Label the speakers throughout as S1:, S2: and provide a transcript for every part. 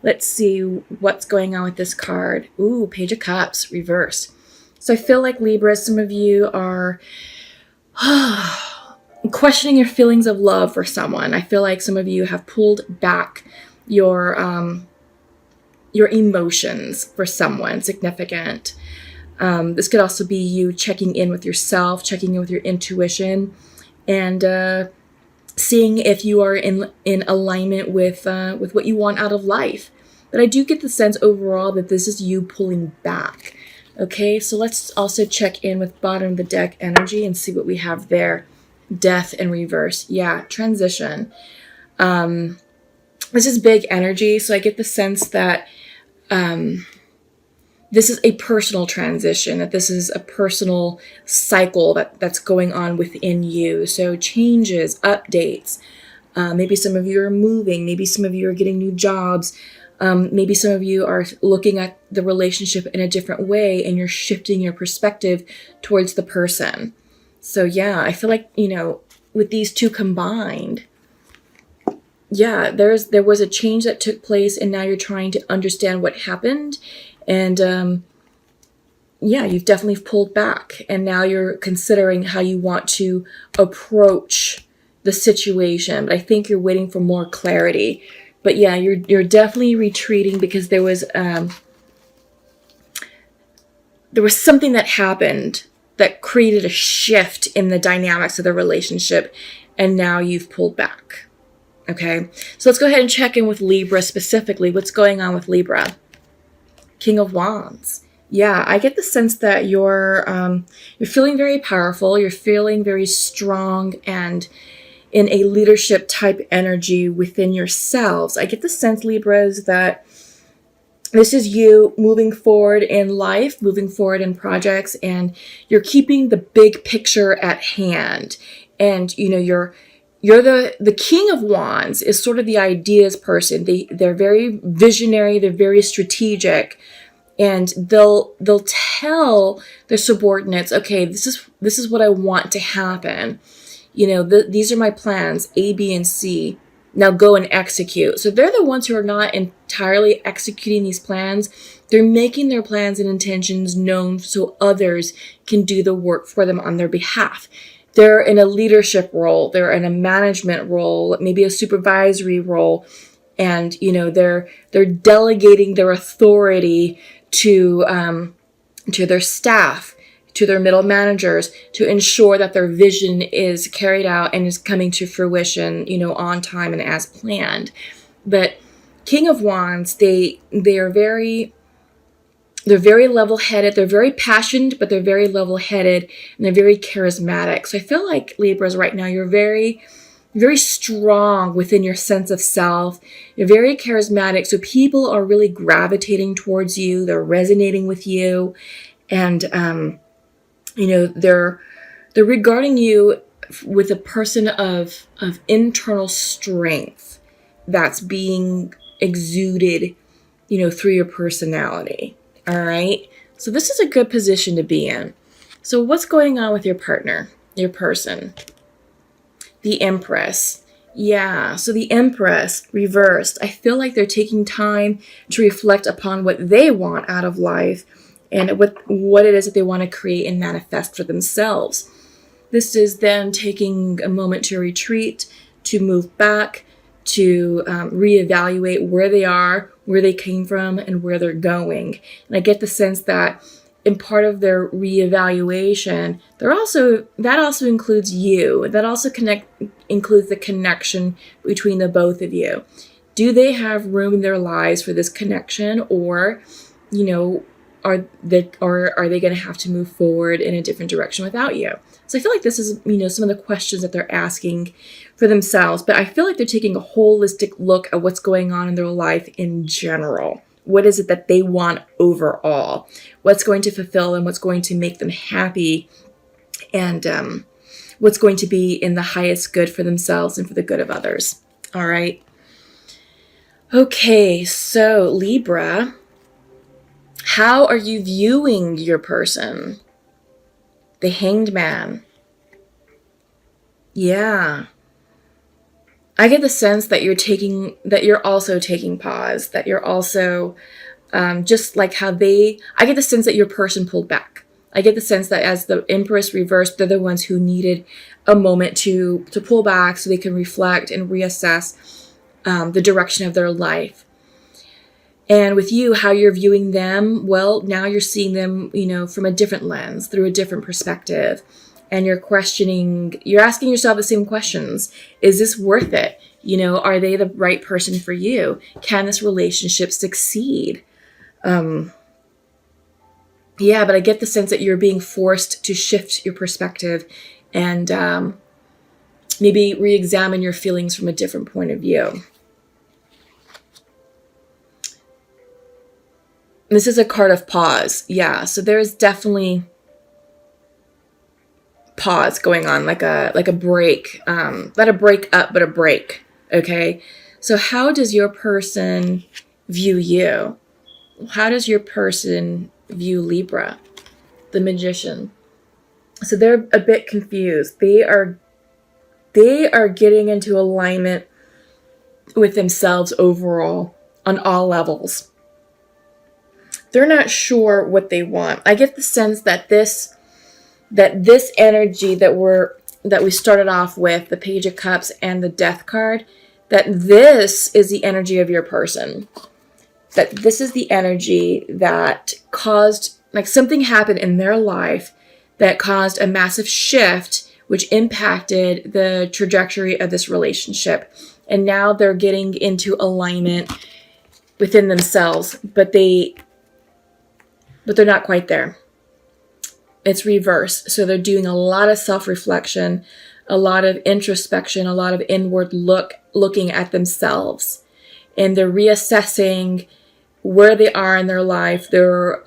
S1: Let's see what's going on with this card. Ooh, Page of Cups, reverse. So I feel like Libra, some of you are questioning your feelings of love for someone. I feel like some of you have pulled back your emotions for someone significant. This could also be you checking in with yourself, checking in with your intuition, and seeing if you are in alignment with what you want out of life. But I do get the sense overall that this is you pulling back. Okay, so let's also check in with bottom of the deck energy and see what we have there. Death in reverse. Yeah, transition. This is big energy, so I get the sense that this is a personal transition, that this is a personal cycle that's going on within you. So changes, updates. Maybe some of you are moving. Maybe some of you are getting new jobs. Maybe some of you are looking at the relationship in a different way and you're shifting your perspective towards the person. So yeah, I feel like, with these two combined, yeah, there was a change that took place and now you're trying to understand what happened. And yeah, you've definitely pulled back and now you're considering how you want to approach the situation. But I think you're waiting for more clarity. But yeah, you're definitely retreating because there was something that happened that created a shift in the dynamics of the relationship, and now you've pulled back. Okay, so let's go ahead and check in with Libra specifically. What's going on with Libra? King of Wands. Yeah, I get the sense that you're feeling very powerful. You're feeling very strong and in a leadership type energy within yourselves. I get the sense, Libras, that this is you moving forward in life, moving forward in projects, and you're keeping the big picture at hand. And you're the King of Wands is sort of the ideas person. They're very visionary. They're very strategic, and they'll tell their subordinates, okay, this is what I want to happen. These are my plans, A, B, and C. Now go and execute. So they're the ones who are not entirely executing these plans. They're making their plans and intentions known so others can do the work for them on their behalf. They're in a leadership role. They're in a management role, maybe a supervisory role. And, they're delegating their authority to their staff, to their middle managers, to ensure that their vision is carried out and is coming to fruition, on time and as planned. But King of Wands, they're very level-headed. They're very passionate, but they're very level-headed, and they're very charismatic. So I feel like, Libras, right now, you're very, very strong within your sense of self. You're very charismatic. So people are really gravitating towards you. They're resonating with you. And, they're regarding you with a person of internal strength that's being exuded, through your personality. All right. So this is a good position to be in. So what's going on with your partner, your person? The Empress. Yeah. So the Empress reversed. I feel like they're taking time to reflect upon what they want out of life and what it is that they want to create and manifest for themselves. This is them taking a moment to retreat, to move back, to reevaluate where they are, where they came from, and where they're going. And I get the sense that in part of their reevaluation, that also includes you. That also includes the connection between the both of you. Do they have room in their lives for this connection, or, are they going to have to move forward in a different direction without you? So I feel like this is, some of the questions that they're asking for themselves, but I feel like they're taking a holistic look at what's going on in their life in general. What is it that they want overall? What's going to fulfill them? What's going to make them happy? And what's going to be in the highest good for themselves and for the good of others? All right. Okay, so Libra, how are you viewing your person? The Hanged Man. Yeah. I get the sense that you're also taking pause, that you're also just like how I get the sense that your person pulled back. I get the sense that as the Empress reversed, they're the ones who needed a moment to pull back so they can reflect and reassess the direction of their life. And with you, how you're viewing them, well, now you're seeing them, from a different lens, through a different perspective. And you're asking yourself the same questions. Is this worth it? Are they the right person for you? Can this relationship succeed? Yeah, but I get the sense that you're being forced to shift your perspective and maybe re-examine your feelings from a different point of view. This is a card of pause. Yeah, so there's definitely pause going on, like a break. Not a break up, but a break. Okay? So how does your person view you? How does your person view Libra, the Magician? So they're a bit confused. They are getting into alignment with themselves overall on all levels. They're not sure what they want. I get the sense that this energy that we started off with, the Page of Cups and the Death card, that this is the energy of your person. That this is the energy that caused, like, something happened in their life that caused a massive shift, which impacted the trajectory of this relationship. And now they're getting into alignment within themselves, but they're not quite there. It's reverse. So they're doing a lot of self-reflection, a lot of introspection, a lot of inward looking at themselves. And they're reassessing where they are in their life. They're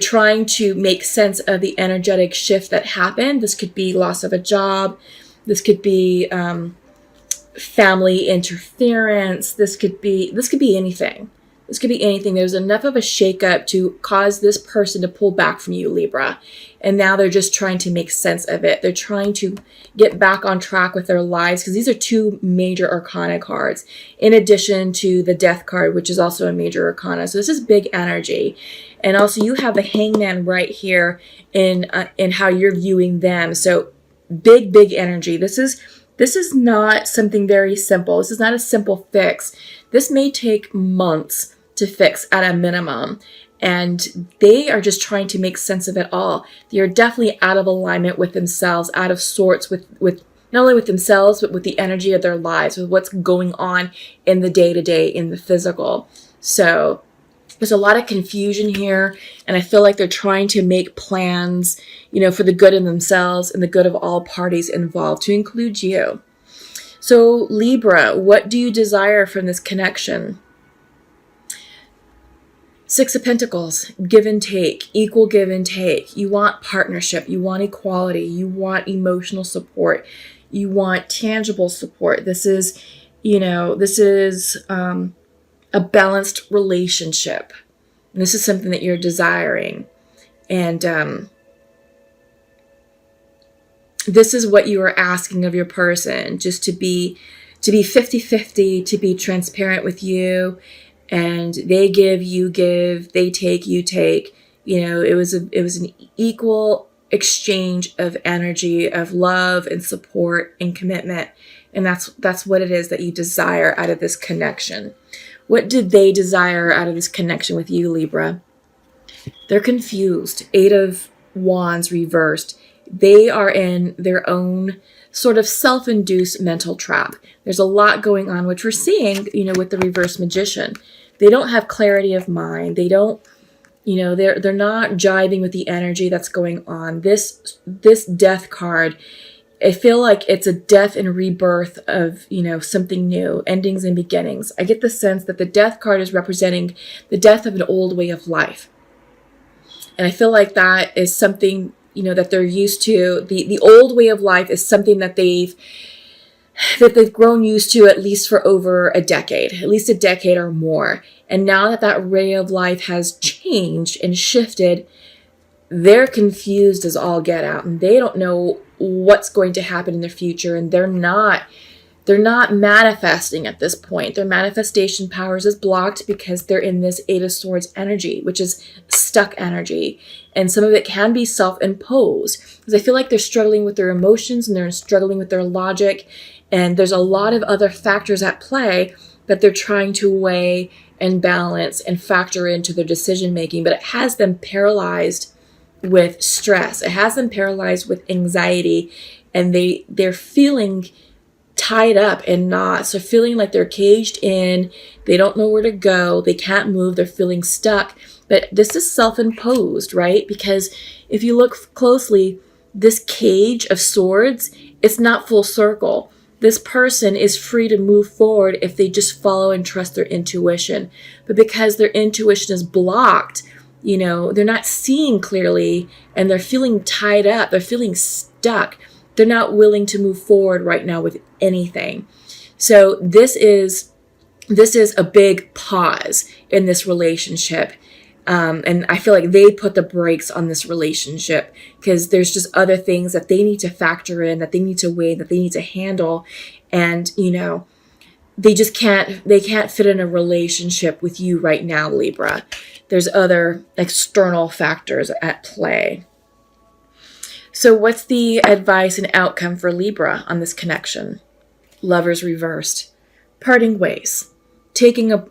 S1: trying to make sense of the energetic shift that happened. This could be loss of a job. This could be family interference. This could be anything. This could be anything. There's enough of a shakeup to cause this person to pull back from you, Libra. And now they're just trying to make sense of it. They're trying to get back on track with their lives, because these are two major arcana cards, in addition to the Death card, which is also a major arcana. So this is big energy. And also you have the Hangman right here in how you're viewing them. So big energy. This is not something very simple. This is not a simple fix. This may take months to fix at a minimum. And they are just trying to make sense of it all. They are definitely out of alignment with themselves, out of sorts with not only with themselves, but with the energy of their lives, with what's going on in the day-to-day, in the physical. So there's a lot of confusion here. And I feel like they're trying to make plans, for the good of themselves and the good of all parties involved, to include you. So Libra, what do you desire from this connection? Six of Pentacles, give and take, equal give and take. You want partnership, you want equality, you want emotional support, you want tangible support. This is, a balanced relationship. And this is something that you're desiring. And this is what you are asking of your person, just to be 50-50, to be transparent with you. And they give, you give, they take, you take. It was an equal exchange of energy, of love and support and commitment. And that's what it is that you desire out of this connection. What did they desire out of this connection with you, Libra? They're confused. Eight of Wands reversed. They are in their own sort of self-induced mental trap. There's a lot going on, which we're seeing, with the reverse Magician. They don't have clarity of mind. They don't, they're not jiving with the energy that's going on. This Death card, I feel like it's a death and rebirth of, something new, endings and beginnings. I get the sense that the Death card is representing the death of an old way of life. And I feel like that is something, that they're used to. The old way of life is something that they've grown used to, at least for over a decade, at least a decade or more. And now that way of life has changed and shifted, they're confused as all get out, and they don't know what's going to happen in the future. And they're not They're not manifesting at this point. Their manifestation powers is blocked because they're in this Eight of Swords energy, which is stuck energy. And some of it can be self-imposed because I feel like they're struggling with their emotions and they're struggling with their logic. And there's a lot of other factors at play that they're trying to weigh and balance and factor into their decision making. But it has them paralyzed with stress. It has them paralyzed with anxiety. And they're feeling tied up in knots. So feeling like they're caged in. They don't know where to go. They can't move. They're feeling stuck. But this is self-imposed, right? Because if you look closely, this cage of swords, it's not full circle. This person is free to move forward if they just follow and trust their intuition. But because their intuition is blocked, they're not seeing clearly and they're feeling tied up. They're feeling stuck. They're not willing to move forward right now with anything. So this is a big pause in this relationship. And I feel like they put the brakes on this relationship because there's just other things that they need to factor in, that they need to weigh, that they need to handle. And, they can't fit in a relationship with you right now, Libra. There's other external factors at play. So what's the advice and outcome for Libra on this connection? Lovers reversed. Parting ways. Taking a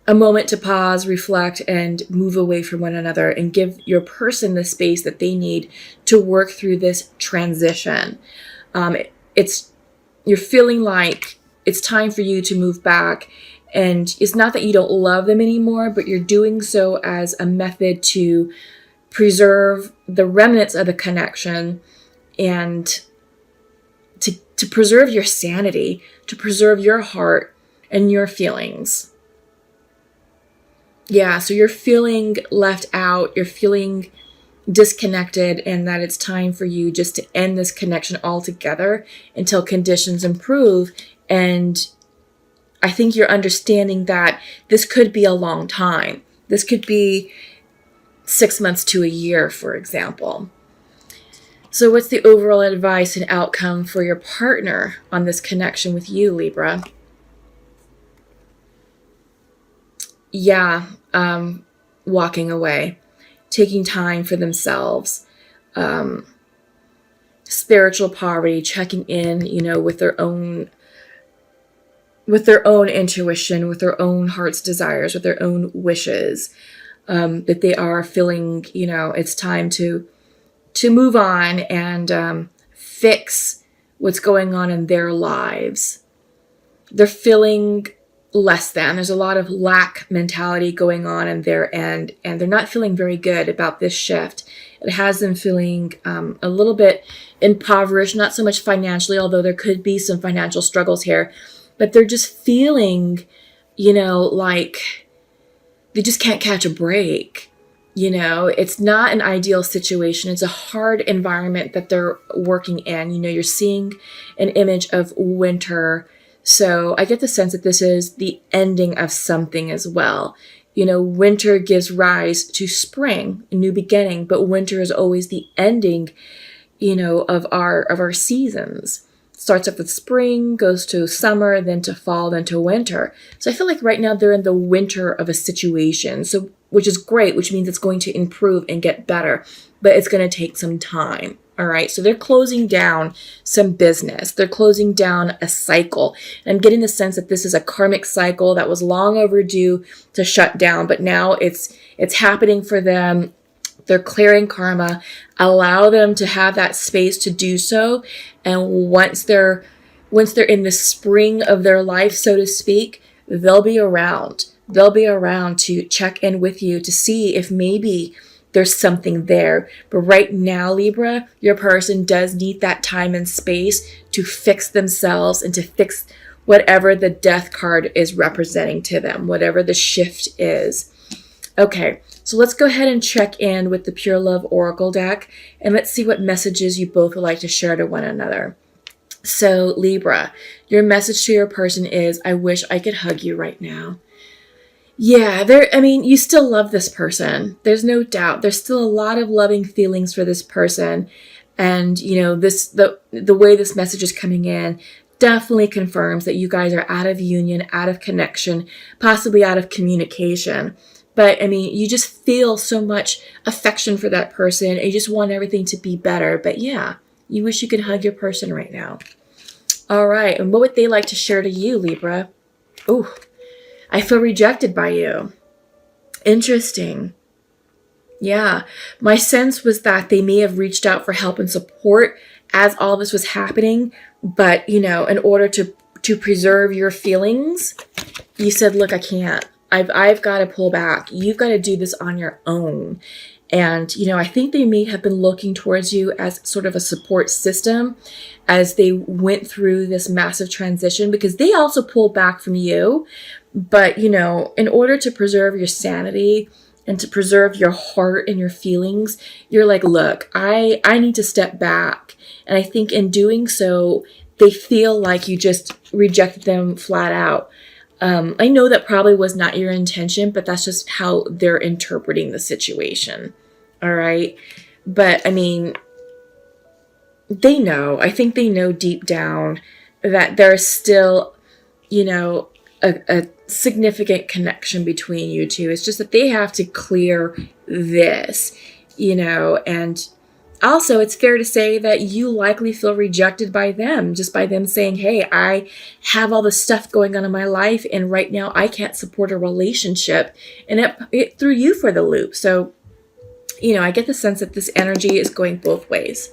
S1: moment to pause, reflect, and move away from one another and give your person the space that they need to work through this transition. You're feeling like it's time for you to move back. And it's not that you don't love them anymore, but you're doing so as a method to preserve the remnants of the connection and to preserve your sanity, to preserve your heart and your feelings. Yeah, so you're feeling left out, you're feeling disconnected, and that it's time for you just to end this connection altogether until conditions improve. And I think you're understanding that this could be a long time. This could be 6 months to a year, for example. So what's the overall advice and outcome for your partner on this connection with you, Libra? Yeah, walking away, taking time for themselves, spiritual poverty, checking in, with their own intuition, with their own heart's desires, with their own wishes, that they are feeling, it's time to move on and fix what's going on in their lives. They're feeling less than. There's a lot of lack mentality going on in their end, and they're not feeling very good about this shift. It has them feeling a little bit impoverished, not so much financially, although there could be some financial struggles here, but they're just feeling, like they just can't catch a break. It's not an ideal situation. It's a hard environment that they're working in. You're seeing an image of winter. So I get the sense that this is the ending of something as well. Winter gives rise to spring, a new beginning, but winter is always the ending, of our seasons. Starts off with spring, goes to summer, then to fall, then to winter. So I feel like right now they're in the winter of a situation, so which is great, which means it's going to improve and get better, but it's going to take some time. All right, so they're closing down some business. They're closing down a cycle. And I'm getting the sense that this is a karmic cycle that was long overdue to shut down, but now it's happening for them. They're clearing karma. Allow them to have that space to do so. And once they're in the spring of their life, so to speak, they'll be around. They'll be around to check in with you to see if maybe there's something there. But right now, Libra, your person does need that time and space to fix themselves and to fix whatever the death card is representing to them, whatever the shift is. Okay, so let's go ahead and check in with the Pure Love Oracle deck, and let's see what messages you both would like to share to one another. So Libra, your message to your person is, I wish I could hug you right now. Yeah, you still love this person. There's no doubt. There's still a lot of loving feelings for this person. And, the way this message is coming in definitely confirms that you guys are out of union, out of connection, possibly out of communication. But you just feel so much affection for that person and you just want everything to be better. But yeah, you wish you could hug your person right now. All right. And what would they like to share to you, Libra? Oh, I feel rejected by you. Interesting. Yeah. My sense was that they may have reached out for help and support as all this was happening. But, in order to preserve your feelings, you said, look, I can't. I've got to pull back. You've got to do this on your own. And, I think they may have been looking towards you as sort of a support system as they went through this massive transition, because they also pulled back from you. But, in order to preserve your sanity and to preserve your heart and your feelings, you're like, look, I need to step back. And I think in doing so, they feel like you just rejected them flat out. I know that probably was not your intention, but that's just how they're interpreting the situation. All right. But they know, I think they know deep down that there's still, a significant connection between you two. It's just that they have to clear this, and also, it's fair to say that you likely feel rejected by them, just by them saying, hey, I have all this stuff going on in my life, and right now I can't support a relationship. And it threw you for the loop. So, I get the sense that this energy is going both ways.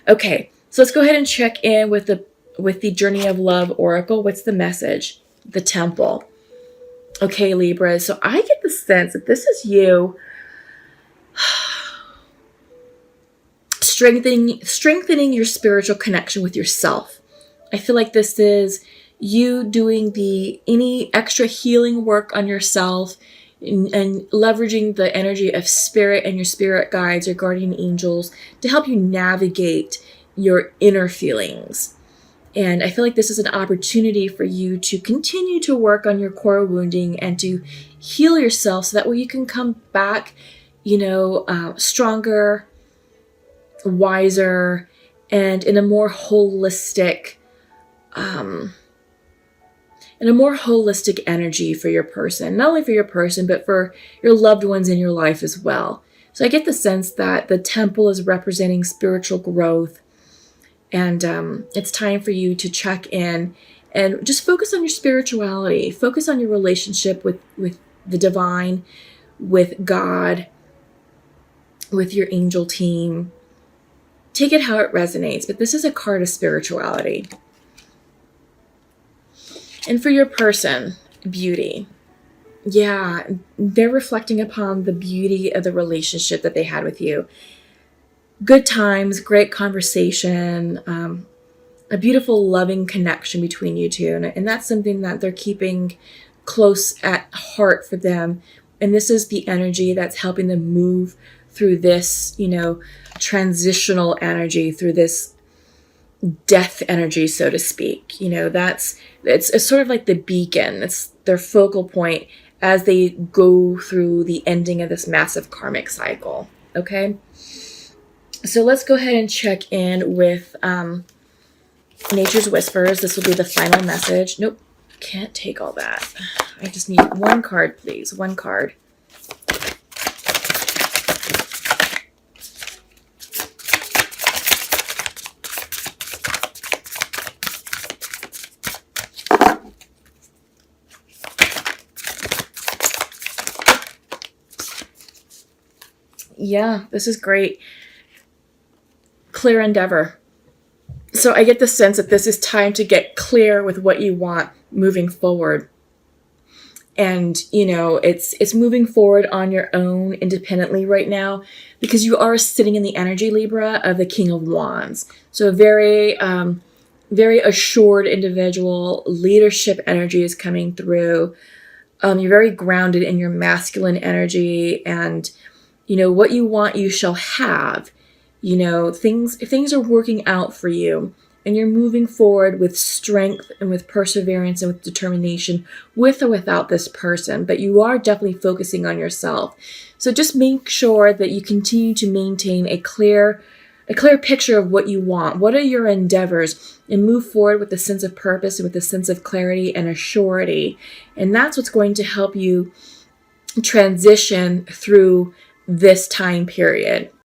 S1: Okay, so let's go ahead and check in with the Journey of Love Oracle. What's the message? The Temple. Okay, Libra. So I get the sense that this is you strengthening your spiritual connection with yourself. I feel like this is you doing any extra healing work on yourself and leveraging the energy of spirit and your spirit guides, your guardian angels, to help you navigate your inner feelings. And I feel like this is an opportunity for you to continue to work on your core wounding and to heal yourself so that way you can come back, stronger, wiser, and in a more holistic energy for your person. Not only for your person, but for your loved ones in your life as well. So I get the sense that the temple is representing spiritual growth, and it's time for you to check in and just focus on your spirituality. Focus on your relationship with the divine, with God, with your angel team. Take it how it resonates, but this is a card of spirituality. And for your person, beauty. Yeah, they're reflecting upon the beauty of the relationship that they had with you. Good times, great conversation, a beautiful, loving connection between you two. And that's something that they're keeping close at heart for them. And this is the energy that's helping them move through this, transitional energy, through this death energy, so to speak. It's sort of like the beacon. It's their focal point as they go through the ending of this massive karmic cycle. Okay. So let's go ahead and check in with Nature's Whispers. This will be the final message. Nope. Can't take all that. I just need one card, please. One card. Yeah, this is great. Clear endeavor. So I get the sense that this is time to get clear with what you want moving forward. And, it's moving forward on your own independently right now because you are sitting in the energy, Libra, of the King of Wands. So a very, very assured individual. Leadership energy is coming through. You're very grounded in your masculine energy, and what you want, you shall have. Things are working out for you, and you're moving forward with strength and with perseverance and with determination, with or without this person. But you are definitely focusing on yourself. So just make sure that you continue to maintain a clear a clear picture of what you want. What are your endeavors? And move forward with a sense of purpose, with a sense of clarity and a surety. And that's what's going to help you transition through this time period.